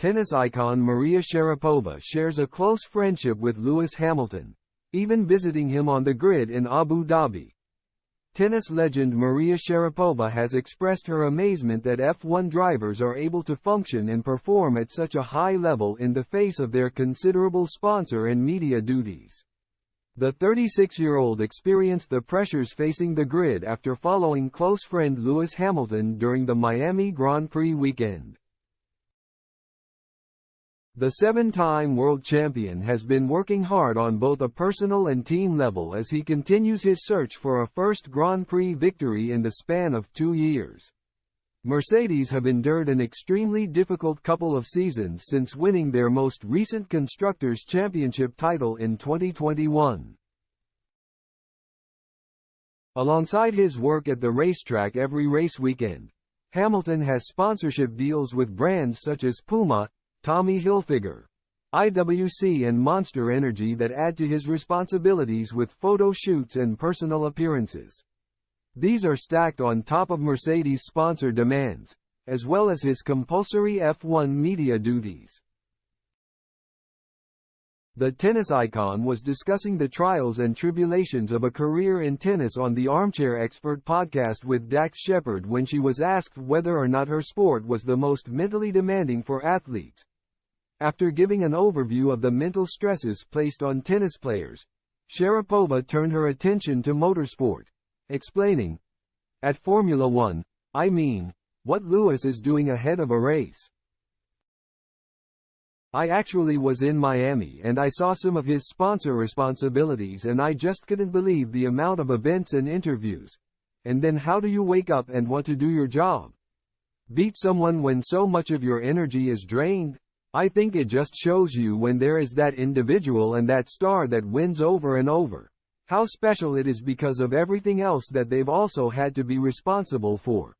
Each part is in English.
tennis icon Maria Sharapova shares a close friendship with Lewis Hamilton, even visiting him on the grid in Abu Dhabi. Tennis legend Maria Sharapova has expressed her amazement that F1 drivers are able to function and perform at such a high level in the face of their considerable sponsor and media duties. The 36-year-old experienced the pressures facing the grid after following close friend Lewis Hamilton during the Miami Grand Prix weekend. The seven-time world champion has been working hard on both a personal and team level as he continues his search for a first Grand Prix victory in the span of 2 years. Mercedes have endured an extremely difficult couple of seasons since winning their most recent Constructors' Championship title in 2021. Alongside his work at the racetrack every race weekend, Hamilton has sponsorship deals with brands such as Puma, Tommy Hilfiger, IWC and Monster Energy that add to his responsibilities with photo shoots and personal appearances. These are stacked on top of Mercedes' sponsor demands, as well as his compulsory F1 media duties. The tennis icon was discussing the trials and tribulations of a career in tennis on the Armchair Expert podcast with Dax Shepard when she was asked whether or not her sport was the most mentally demanding for athletes. After giving an overview of the mental stresses placed on tennis players, Sharapova turned her attention to motorsport, explaining, "At Formula One, I mean, what Lewis is doing ahead of a race. I actually was in Miami and I saw some of his sponsor responsibilities and I just couldn't believe the amount of events and interviews. And then how do you wake up and want to do your job? Beat someone when so much of your energy is drained? I think it just shows you when there is that individual and that star that wins over and over, how special it is because of everything else that they've also had to be responsible for."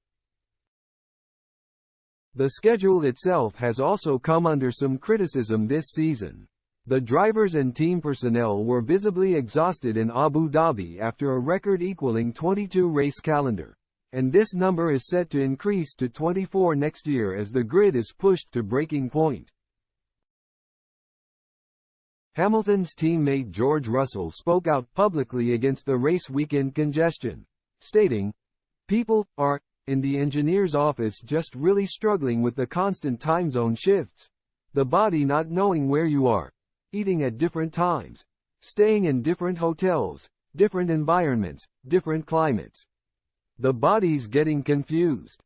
The schedule itself has also come under some criticism this season. The drivers and team personnel were visibly exhausted in Abu Dhabi after a record-equaling 22-race calendar, and this number is set to increase to 24 next year as the grid is pushed to breaking point. Hamilton's teammate George Russell spoke out publicly against the race weekend congestion, stating, "People are, in the engineer's office just really struggling with the constant time zone shifts. The body not knowing where you are, eating at different times, staying in different hotels, different environments, different climates. The body's getting confused."